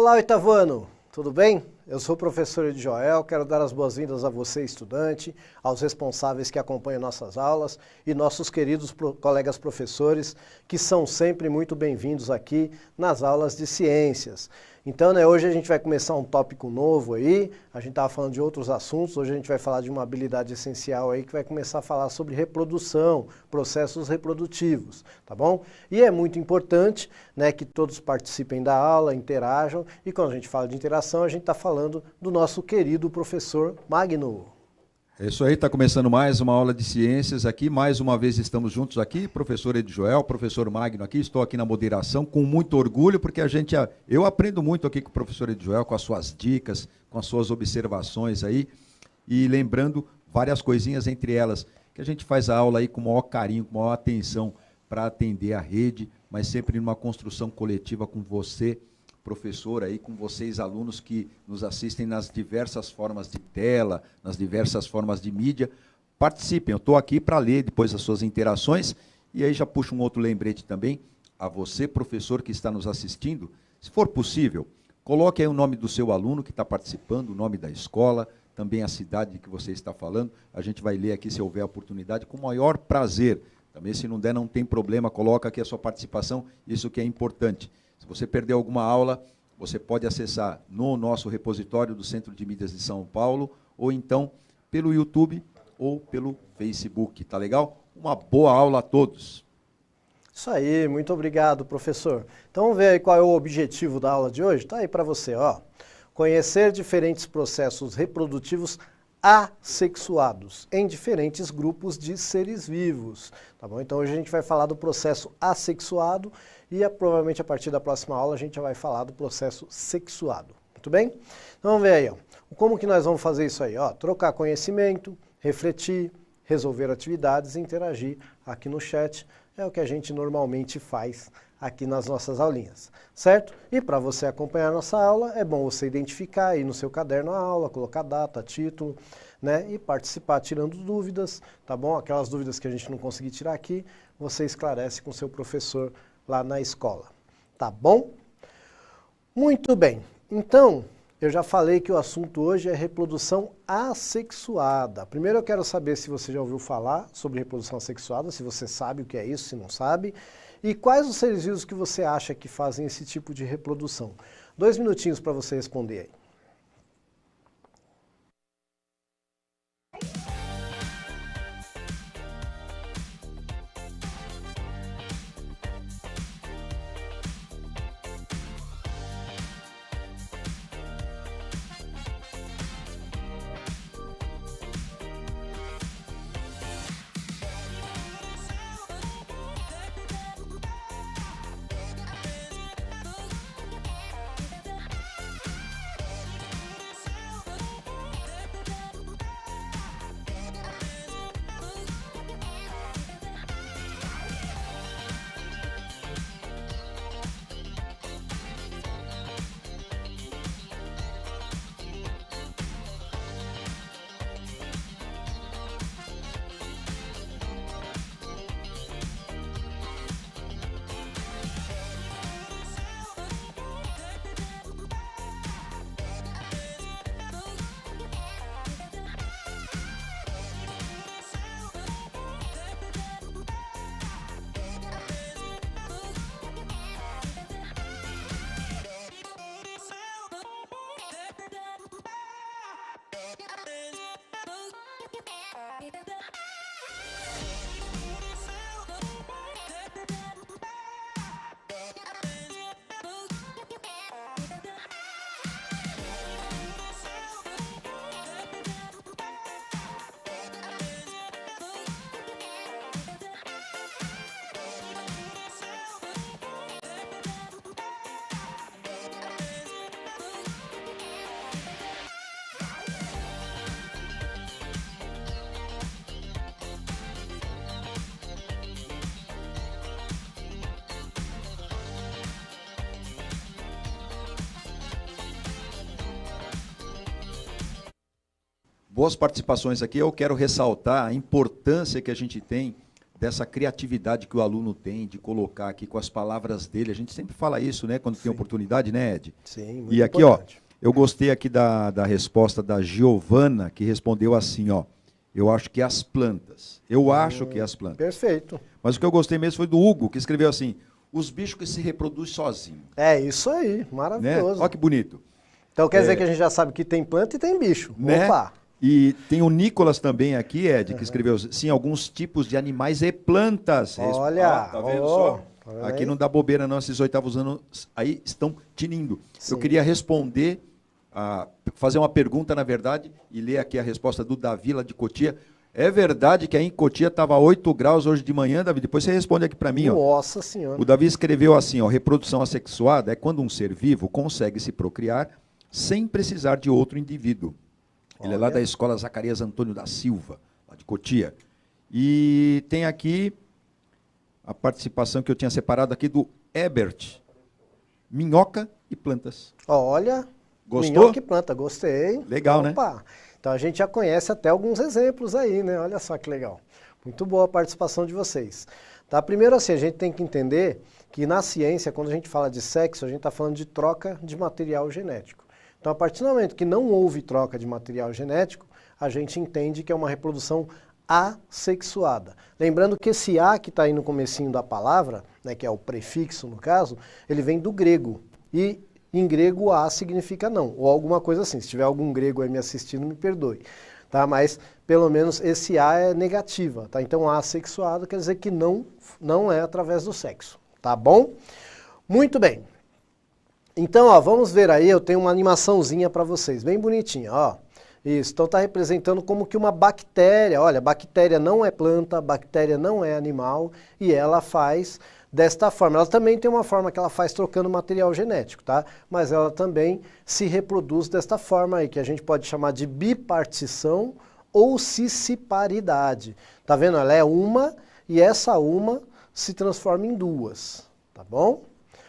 Olá, oitavo ano, tudo bem? Eu sou o professor Edjoel, quero dar as boas-vindas a você, estudante, aos responsáveis que acompanham nossas aulas e nossos queridos colegas professores, que são sempre muito bem-vindos aqui nas aulas de ciências. Então, hoje a gente vai começar um tópico novo aí, a gente estava falando de outros assuntos, hoje a gente vai falar de uma habilidade essencial aí que vai começar a falar sobre reprodução, processos reprodutivos, tá bom? E é muito importante, que todos participem da aula, interajam, e quando a gente fala de interação, a gente está falando do nosso querido professor Magno. É isso aí, está começando mais uma aula de ciências aqui, mais uma vez estamos juntos aqui, professor Edjoel, professor Magno aqui, estou aqui na moderação com muito orgulho, porque eu aprendo muito aqui com o professor Edjoel, com as suas dicas, com as suas observações aí, e lembrando várias coisinhas, entre elas, que a gente faz a aula aí com o maior carinho, com a maior atenção para atender a rede, mas sempre numa construção coletiva com você, professor, aí com vocês, alunos que nos assistem nas diversas formas de tela, nas diversas formas de mídia. Participem, eu estou aqui para ler depois as suas interações, e aí já puxo um outro lembrete também, a você, professor, que está nos assistindo, se for possível, coloque aí o nome do seu aluno que está participando, o nome da escola, também a cidade que você está falando, a gente vai ler aqui, se houver oportunidade, com o maior prazer. Também, se não der, não tem problema, coloca aqui a sua participação, isso que é importante. Se você perdeu alguma aula, você pode acessar no nosso repositório do Centro de Mídias de São Paulo, ou então pelo YouTube ou pelo Facebook, tá legal? Uma boa aula a todos. Isso aí, muito obrigado, professor. Então vamos ver aí qual é o objetivo da aula de hoje? Tá aí para você, ó. Conhecer diferentes processos reprodutivos assexuados em diferentes grupos de seres vivos, tá bom? Então hoje a gente vai falar do processo assexuado e provavelmente a partir da próxima aula a gente já vai falar do processo sexuado, muito bem? Então vamos ver aí, ó. Como que nós vamos fazer isso aí, ó? Trocar conhecimento, refletir, resolver atividades e interagir aqui no chat, é o que a gente normalmente faz aqui nas nossas aulinhas, certo? E para você acompanhar a nossa aula, é bom você identificar aí no seu caderno a aula, colocar data, título, e participar tirando dúvidas, tá bom? Aquelas dúvidas que a gente não conseguir tirar aqui, você esclarece com o seu professor lá na escola, tá bom? Muito bem, então, eu já falei que o assunto hoje é reprodução assexuada. Primeiro eu quero saber se você já ouviu falar sobre reprodução assexuada, se você sabe o que é isso, se não sabe, e quais os seres vivos que você acha que fazem esse tipo de reprodução. 2 minutinhos para você responder aí. Boas participações aqui. Eu quero ressaltar a importância que a gente tem dessa criatividade que o aluno tem de colocar aqui com as palavras dele. A gente sempre fala isso, né, quando tem oportunidade, né, Ed? Sim, muito E aqui, importante. ó, eu gostei aqui da resposta da Giovana, que respondeu assim, ó, eu acho que as plantas. Eu acho que as plantas. Perfeito. Mas o que eu gostei mesmo foi do Hugo, que escreveu assim, os bichos que se reproduzem sozinhos. É isso aí, Né? maravilhoso. Olha que bonito. Então quer dizer que a gente já sabe que tem planta e tem bicho. Né? Opa! E tem o Nicolas também aqui, Ed, que escreveu, sim, alguns tipos de animais e plantas. Olha, tá vendo ó, só? tá vendo Aqui aí? não dá bobeira não, esses 8º anos aí estão tinindo. Sim. Eu queria responder, fazer uma pergunta, na verdade, e ler aqui a resposta do Davi, lá de Cotia. É verdade que aí em Cotia estava 8 graus hoje de manhã, Davi? Depois você responde aqui para mim. Ó. Nossa Senhora. O Davi escreveu assim, ó, reprodução assexuada é quando um ser vivo consegue se procriar sem precisar de outro indivíduo. Ele é lá da escola Zacarias Antônio da Silva, lá de Cotia. E tem aqui a participação que eu tinha separado aqui do Ebert. Minhoca e plantas. Olha, Gostou? minhoca e planta, gostei. Legal, né? Opa. Então a gente já conhece até alguns exemplos aí, né? Olha só que legal. Muito boa a participação de vocês. Tá? Primeiro assim, a gente tem que entender que na ciência, quando a gente fala de sexo, a gente está falando de troca de material genético. Então, a partir do momento que não houve troca de material genético, a gente entende que é uma reprodução assexuada. Lembrando que esse A que está aí no comecinho da palavra, né, que é o prefixo no caso, ele vem do grego. E em grego A significa não, ou alguma coisa assim. Se tiver algum grego aí me assistindo, me perdoe. Tá? Mas pelo menos esse A é negativa. Tá? Então assexuado quer dizer que não é através do sexo. Tá bom? Muito bem. Então, ó, vamos ver aí, eu tenho uma animaçãozinha para vocês, bem bonitinha, ó. Isso, então está representando como que uma bactéria, olha, bactéria não é planta, bactéria não é animal, e ela faz desta forma. Ela também tem uma forma que ela faz trocando material genético, tá? Mas ela também se reproduz desta forma aí, que a gente pode chamar de bipartição ou cisciparidade. Tá vendo? Ela é uma, e essa uma se transforma em duas, tá bom?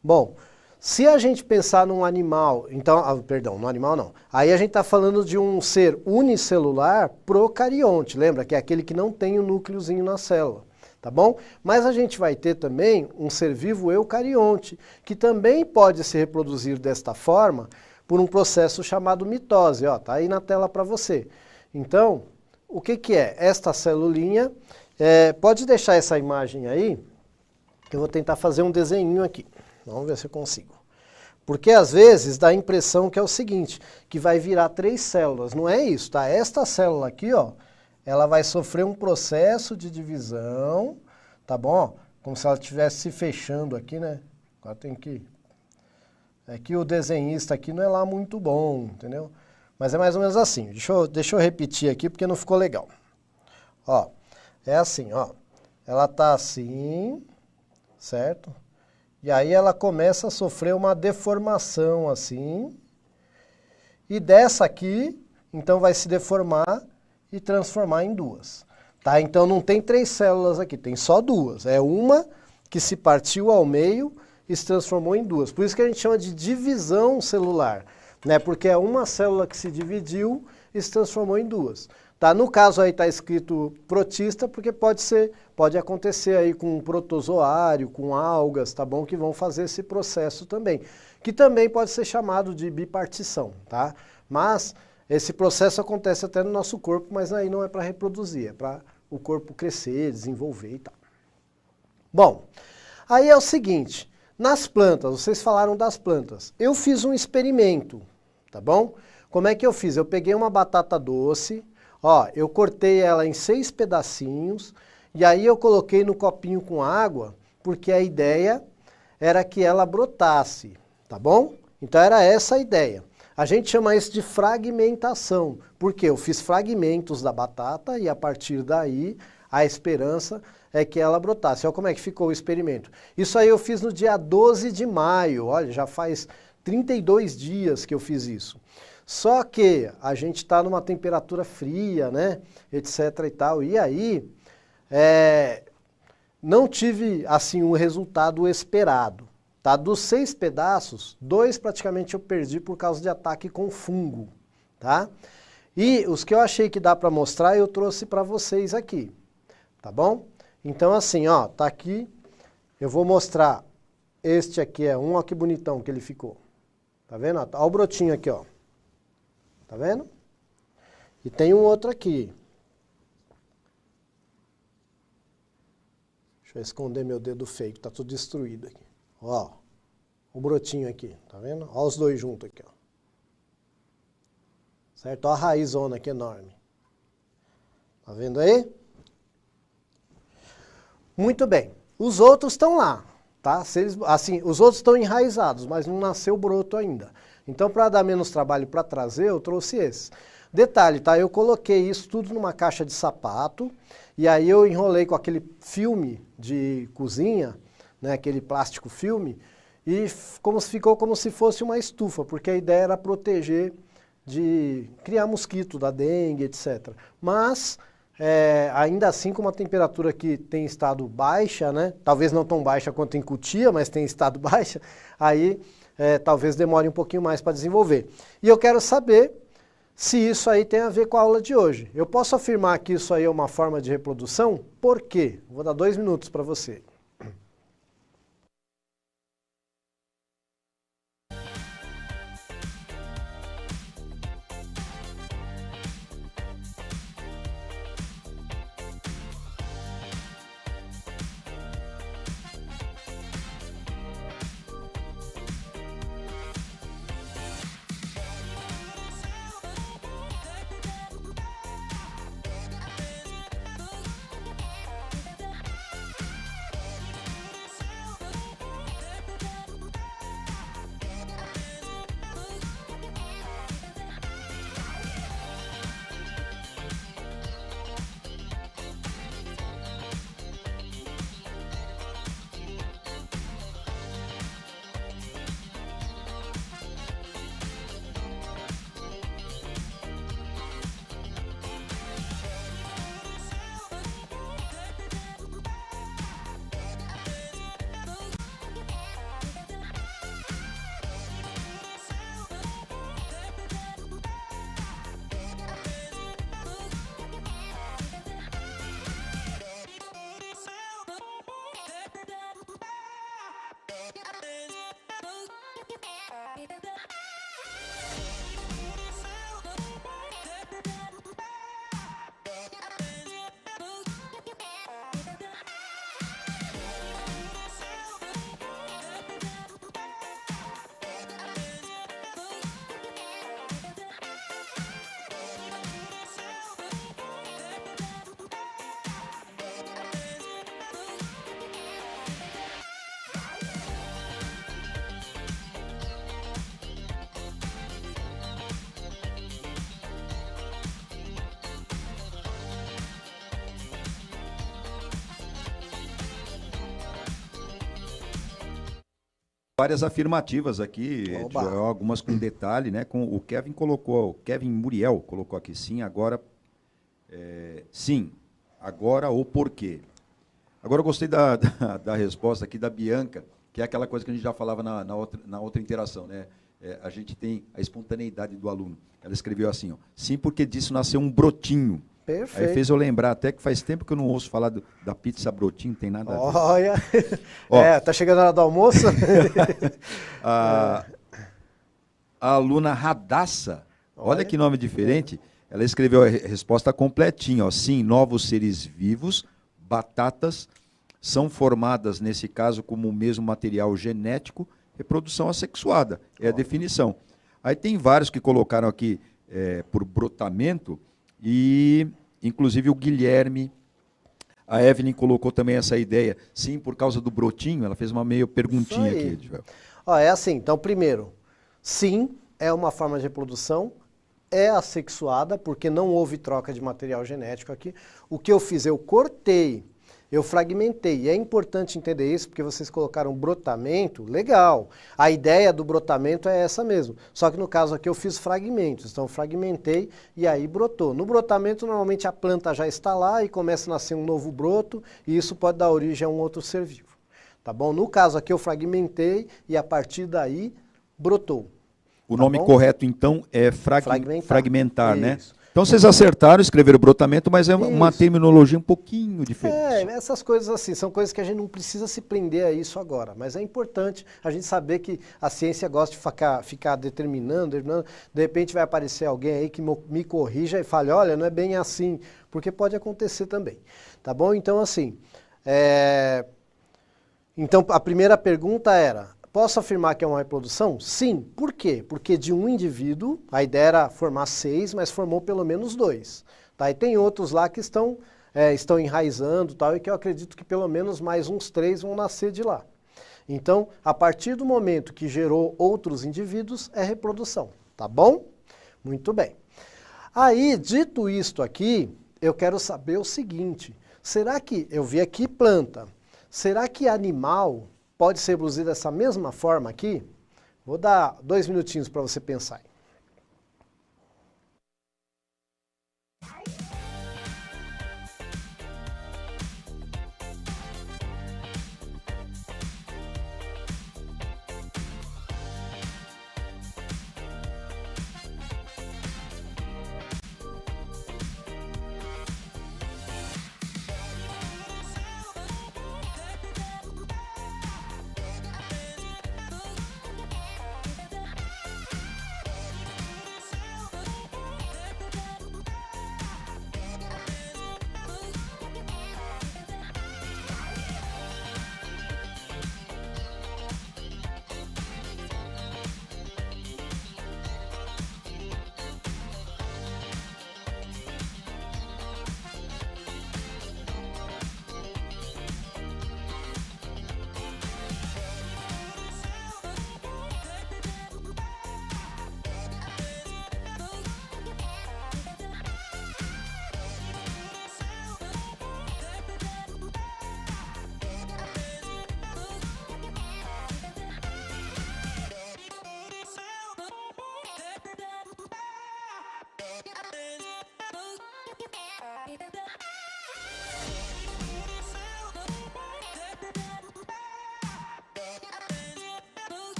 Bom, se a gente pensar num animal, então, perdão, no animal não. Aí a gente está falando de um ser unicelular procarionte, lembra? Que é aquele que não tem o núcleozinho na célula, tá bom? Mas a gente vai ter também um ser vivo eucarionte, que também pode se reproduzir desta forma por um processo chamado mitose, ó, tá aí na tela para você. Então, o que que é? Esta celulinha, pode deixar essa imagem aí, que eu vou tentar fazer um desenho aqui. Vamos ver se eu consigo. Porque às vezes dá a impressão que é o seguinte, que vai virar 3 células. Não é isso, tá? Esta célula aqui, ó, ela vai sofrer um processo de divisão, tá bom? Como se ela estivesse se fechando aqui, né? Agora tem que... É que o desenhista aqui não é lá muito bom, entendeu? Mas é mais ou menos assim. Deixa eu repetir aqui porque não ficou legal. Ó, é assim, ó. Ela tá assim, certo? E aí ela começa a sofrer uma deformação assim. E dessa aqui, então vai se deformar e transformar em 2. Tá? Então não tem 3 células aqui, tem só 2. É uma que se partiu ao meio e se transformou em 2. Por isso que a gente chama de divisão celular, né? Porque é uma célula que se dividiu e se transformou em 2. Tá? No caso aí está escrito protista, porque pode acontecer aí com um protozoário, com algas, tá bom? Que vão fazer esse processo também. Que também pode ser chamado de bipartição, tá? Mas esse processo acontece até no nosso corpo, mas aí não é para reproduzir, é para o corpo crescer, desenvolver e tal. Bom, aí é o seguinte, nas plantas, vocês falaram das plantas, eu fiz um experimento, tá bom? Como é que eu fiz? Eu peguei uma batata doce, ó, eu cortei ela em 6 pedacinhos e aí eu coloquei no copinho com água, porque a ideia era que ela brotasse, tá bom? Então era essa a ideia. A gente chama isso de fragmentação, porque eu fiz fragmentos da batata e a partir daí a esperança é que ela brotasse. Olha como é que ficou o experimento. Isso aí eu fiz no dia 12 de maio, olha, já faz 32 dias que eu fiz isso. Só que a gente está numa temperatura fria, né, etc e tal, e aí não tive, assim, o resultado esperado. Tá? Dos 6 pedaços, 2 praticamente eu perdi por causa de ataque com fungo, tá? E os que eu achei que dá para mostrar, eu trouxe para vocês aqui, tá bom? Então assim, ó, tá aqui, eu vou mostrar, este aqui é um, ó que bonitão que ele ficou. Tá vendo? Ó o brotinho aqui, ó. Tá vendo? E tem um outro aqui. Deixa eu esconder meu dedo feio, que tá tudo destruído aqui. Ó, o brotinho aqui, tá vendo? Ó os dois juntos aqui, ó. Certo? Ó a raizona aqui enorme. Tá vendo aí? Muito bem. Os outros estão lá, tá? Se eles, assim, os outros estão enraizados, mas não nasceu broto ainda. Então, para dar menos trabalho para trazer, eu trouxe esses. Detalhe, tá? Eu coloquei isso tudo numa caixa de sapato e aí eu enrolei com aquele filme de cozinha, né? Aquele plástico filme, e ficou como se fosse uma estufa, porque a ideia era proteger de criar mosquito da dengue, etc. Mas ainda assim, com uma temperatura que tem estado baixa, né? Talvez não tão baixa quanto em Cotia, mas tem estado baixa, aí talvez demore um pouquinho mais para desenvolver. E eu quero saber se isso aí tem a ver com a aula de hoje. Eu posso afirmar que isso aí é uma forma de reprodução? Por quê? Vou dar 2 minutos para você. Várias afirmativas aqui, Joel, algumas com detalhe, né? Com o Kevin colocou, o Kevin Muriel colocou aqui sim, agora, sim, agora ou porquê. Agora eu gostei da resposta aqui da Bianca, que é aquela coisa que a gente já falava na outra interação, né? A gente tem a espontaneidade do aluno. Ela escreveu assim, ó, sim, porque disso nasceu um brotinho. Perfeito. Aí fez eu lembrar até que faz tempo que eu não ouço falar da pizza brotinho, não tem nada a ver. Olha, tá chegando a hora do almoço? A aluna Radassa, olha que nome diferente, ela escreveu a resposta completinha, ó, sim, novos seres vivos, batatas, são formadas, nesse caso, como o mesmo material genético, reprodução assexuada, é a definição. Aí tem vários que colocaram aqui por brotamento, e inclusive o Guilherme, a Evelyn colocou também essa ideia, sim, por causa do brotinho, ela fez uma meio perguntinha aqui. Ó, é assim, então primeiro, sim, é uma forma de reprodução, é assexuada, porque não houve troca de material genético aqui. O que eu fiz, eu cortei, eu fragmentei, e é importante entender isso, porque vocês colocaram brotamento, legal. A ideia do brotamento é essa mesmo, só que no caso aqui eu fiz fragmentos, então eu fragmentei e aí brotou. No brotamento, normalmente a planta já está lá e começa a nascer um novo broto, e isso pode dar origem a um outro ser vivo. Tá bom? No caso aqui eu fragmentei e a partir daí brotou. O nome correto, então, é fragmentar, né? Então vocês acertaram, escreveram brotamento, mas é uma Isso. terminologia um pouquinho diferente. Essas coisas assim, são coisas que a gente não precisa se prender a isso agora, mas é importante a gente saber que a ciência gosta de ficar determinando, de repente vai aparecer alguém aí que me corrija e fale, olha, não é bem assim, porque pode acontecer também, tá bom? Então assim, então a primeira pergunta era, posso afirmar que é uma reprodução? Sim. Por quê? Porque de um indivíduo, a ideia era formar 6, mas formou pelo menos 2. Tá? E tem outros lá que estão enraizando tal, e que eu acredito que pelo menos mais uns 3 vão nascer de lá. Então, a partir do momento que gerou outros indivíduos, é reprodução. Tá bom? Muito bem. Aí, dito isto aqui, eu quero saber o seguinte, será que, eu vi aqui planta, será que animal pode ser reproduzido dessa mesma forma aqui? Vou dar 2 minutinhos para você pensar.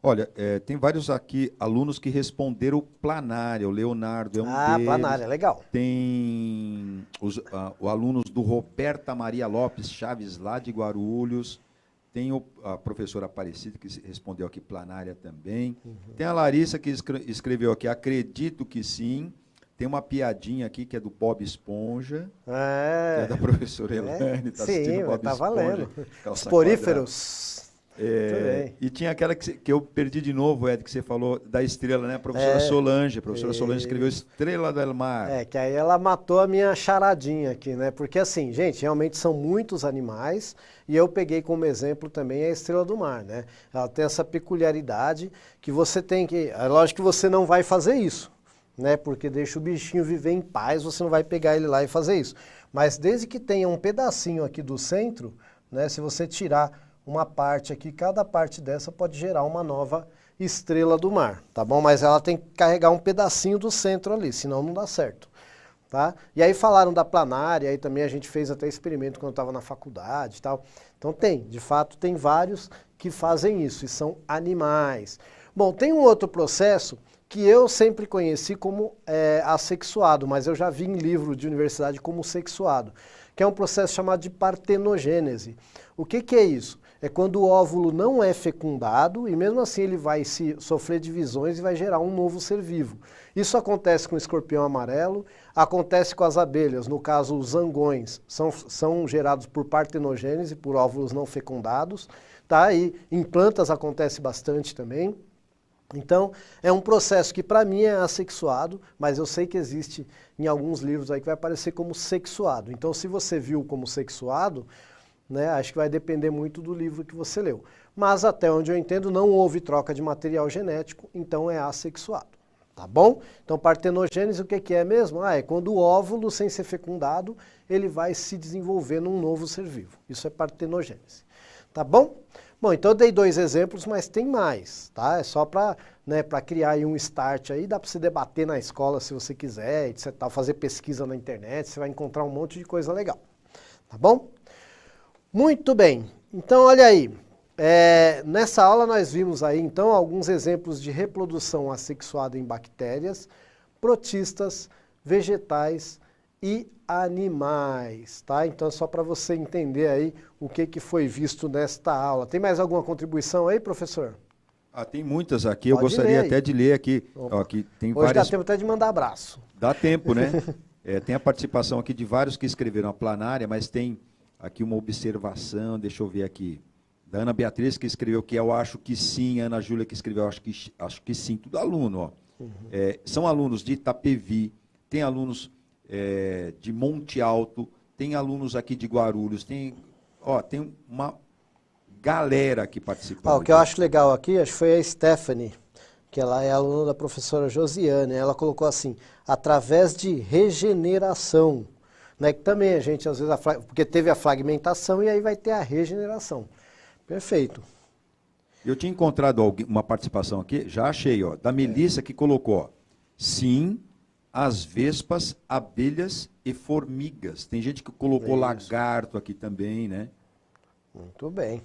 Olha, tem vários aqui alunos que responderam planária, o Leonardo é um deles. Planária, legal. Tem os alunos do Roberta Maria Lopes Chaves, lá de Guarulhos. Tem a professora Aparecida, que respondeu aqui planária também. Uhum. Tem a Larissa, que escreveu aqui, acredito que sim. Tem uma piadinha aqui, que é do Bob Esponja, que é da professora Elaine. Tá assistindo Bob tá Esponja, valendo. Esporíferos. E tinha aquela que eu perdi de novo, Ed, que você falou da estrela, né? A professora Solange. A professora Solange escreveu Estrela do Mar. Que aí ela matou a minha charadinha aqui, né? Porque assim, gente, realmente são muitos animais e eu peguei como exemplo também a Estrela do Mar, né? Ela tem essa peculiaridade que você tem que... É lógico que você não vai fazer isso, né? Porque deixa o bichinho viver em paz, você não vai pegar ele lá e fazer isso. Mas desde que tenha um pedacinho aqui do centro, né? Se você tirar uma parte aqui, cada parte dessa pode gerar uma nova estrela do mar, tá bom? Mas ela tem que carregar um pedacinho do centro ali, senão não dá certo, tá? E aí falaram da planária, aí também a gente fez até experimento quando eu estava na faculdade e tal. Então de fato tem vários que fazem isso, e são animais. Bom, tem um outro processo que eu sempre conheci como assexuado, mas eu já vi em livro de universidade como sexuado, que é um processo chamado de partenogênese. O que é isso? É quando o óvulo não é fecundado e mesmo assim ele vai sofrer divisões e vai gerar um novo ser vivo. Isso acontece com o escorpião amarelo, acontece com as abelhas, no caso os zangões, são gerados por partenogênese, por óvulos não fecundados, tá? E em plantas acontece bastante também. Então, é um processo que para mim é assexuado, mas eu sei que existe em alguns livros aí que vai aparecer como sexuado. Então, se você viu como sexuado, né? Acho que vai depender muito do livro que você leu. Mas até onde eu entendo, não houve troca de material genético, então é assexuado. Tá bom? Então, partenogênese, o que é mesmo? É quando o óvulo, sem ser fecundado, ele vai se desenvolver num novo ser vivo. Isso é partenogênese. Tá bom? Bom, então eu dei 2 exemplos, mas tem mais, tá? É só para, né, criar aí um start aí, dá para você debater na escola se você quiser, etc, tal, fazer pesquisa na internet, você vai encontrar um monte de coisa legal. Tá bom? Muito bem. Então, olha aí. Nessa aula nós vimos aí, então, alguns exemplos de reprodução assexuada em bactérias, protistas, vegetais e animais, tá? Então, só para você entender aí o que foi visto nesta aula. Tem mais alguma contribuição aí, professor? Tem muitas aqui, Pode eu gostaria ler até de ler aqui. Ó, aqui tem Hoje várias... dá tempo até de mandar abraço. Dá tempo, né? Tem a participação aqui de vários que escreveram a planária, mas tem aqui uma observação, deixa eu ver aqui. Da Ana Beatriz, que escreveu que eu acho que sim, a Ana Júlia, que escreveu acho que sim, tudo aluno. Ó. São alunos de Itapevi, tem alunos de Monte Alto, tem alunos aqui de Guarulhos, tem uma galera aqui participando. O que eu acho legal aqui, acho que foi a Stephanie, que ela é aluna da professora Josiane, ela colocou assim, através de regeneração, né, que também a gente, às vezes, porque teve a fragmentação e aí vai ter a regeneração. Perfeito. Eu tinha encontrado uma participação aqui, já achei, ó, da Melissa que colocou, ó, sim, as vespas, abelhas e formigas. Tem gente que colocou lagarto aqui também, né? Muito bem.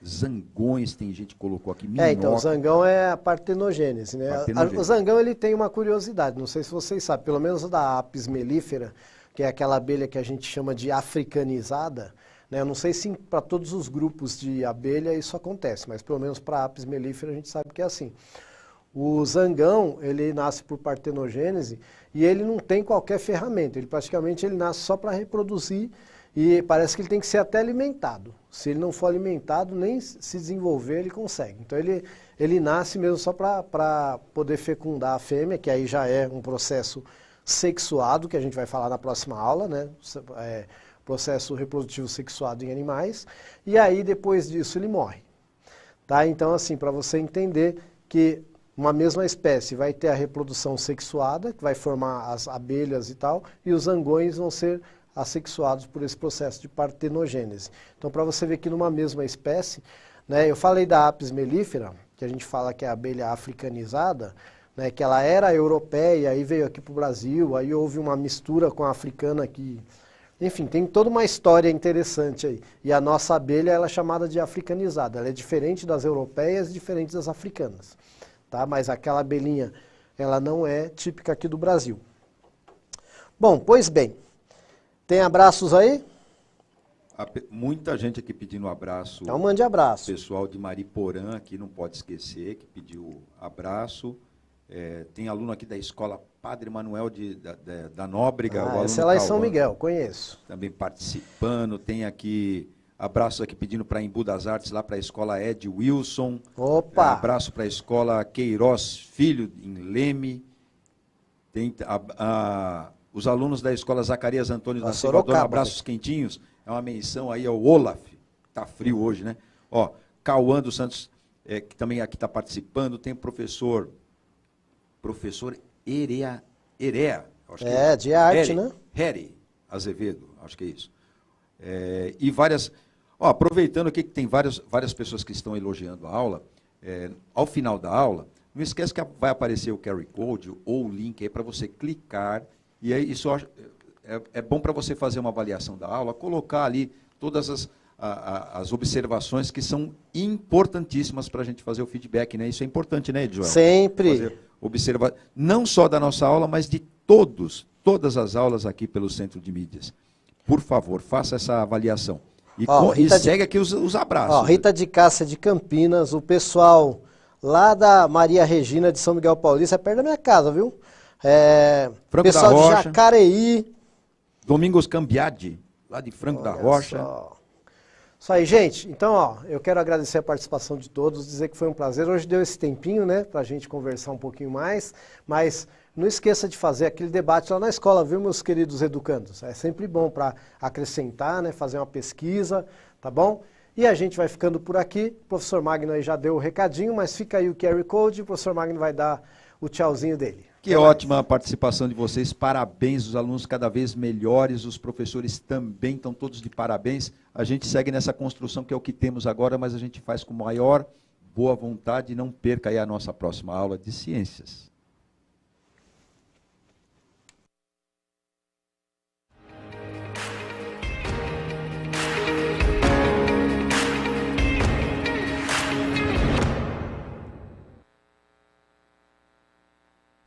Zangões, tem gente que colocou aqui, minhoca. Então, o zangão é a partenogênese, né? O zangão, ele tem uma curiosidade, não sei se vocês sabem, pelo menos da Apis mellifera, que é aquela abelha que a gente chama de africanizada, né? Eu não sei se para todos os grupos de abelha isso acontece, mas pelo menos para a Apis mellifera a gente sabe que é assim. O zangão, ele nasce por partenogênese e ele não tem qualquer ferramenta, ele praticamente nasce só para reproduzir e parece que ele tem que ser até alimentado. Se ele não for alimentado, nem se desenvolver ele consegue. Então ele nasce mesmo só para poder fecundar a fêmea, que aí já é um processo sexuado, que a gente vai falar na próxima aula, né? Processo reprodutivo sexuado em animais, e aí depois disso ele morre. Tá? Então, assim, para você entender que uma mesma espécie vai ter a reprodução sexuada, que vai formar as abelhas e tal, e os zangões vão ser assexuados por esse processo de partenogênese. Então, para você ver que numa mesma espécie, né, eu falei da Apis mellifera, que a gente fala que é a abelha africanizada, né, que ela era europeia, aí veio aqui para o Brasil, aí houve uma mistura com a africana que... Enfim, tem toda uma história interessante aí. E a nossa abelha ela é chamada de africanizada. Ela é diferente das europeias e diferente das africanas. Tá? Mas aquela abelhinha, ela não é típica aqui do Brasil. Bom, pois bem. Tem abraços aí? Muita gente aqui pedindo abraço. Então mande abraço. O pessoal de Mariporã aqui, não pode esquecer, que pediu abraço. Tem aluno aqui da escola Padre Manuel da Nóbrega. Essa é lá em São Miguel, conheço. Também participando. Tem aqui abraços aqui pedindo para Embu das Artes, lá para a escola Ed Wilson. Opa! Abraço para a escola Queiroz Filho, em Leme. Tem os alunos da escola Zacarias Antônio da Silva, abraços quentinhos. É uma menção aí ao Olaf, tá frio hoje, né? Ó, Cauã dos Santos, que também aqui está participando. Tem o professor Erea, acho que é de arte, né? Harry Azevedo, acho que é isso. E várias... Ó, aproveitando aqui que tem várias pessoas que estão elogiando a aula, ao final da aula, não esquece que vai aparecer o QR Code ou o link aí para você clicar, e aí isso é bom para você fazer uma avaliação da aula, colocar ali todas as observações que são importantíssimas para a gente fazer o feedback, né? Isso é importante, né, Edjoel? Sempre. Observar, não só da nossa aula, mas de todas as aulas aqui pelo Centro de Mídias. Por favor, faça essa avaliação. E segue aqui os abraços. Rita de Cássia de Campinas, o pessoal lá da Maria Regina de São Miguel Paulista, é perto da minha casa, viu? Franco pessoal da Rocha, de Jacareí. Domingos Cambiade, lá de Franco da Rocha. Isso aí, gente. Então, eu quero agradecer a participação de todos, dizer que foi um prazer. Hoje deu esse tempinho, né, pra gente conversar um pouquinho mais, mas não esqueça de fazer aquele debate lá na escola, viu, meus queridos educandos? É sempre bom para acrescentar, né, fazer uma pesquisa, tá bom? E a gente vai ficando por aqui. O professor Magno aí já deu o recadinho, mas fica aí o QR Code e o professor Magno vai dar o tchauzinho dele. Que ótima a participação de vocês, parabéns, os alunos cada vez melhores, os professores também estão todos de parabéns. A gente segue nessa construção que é o que temos agora, mas a gente faz com maior boa vontade e não perca aí a nossa próxima aula de ciências.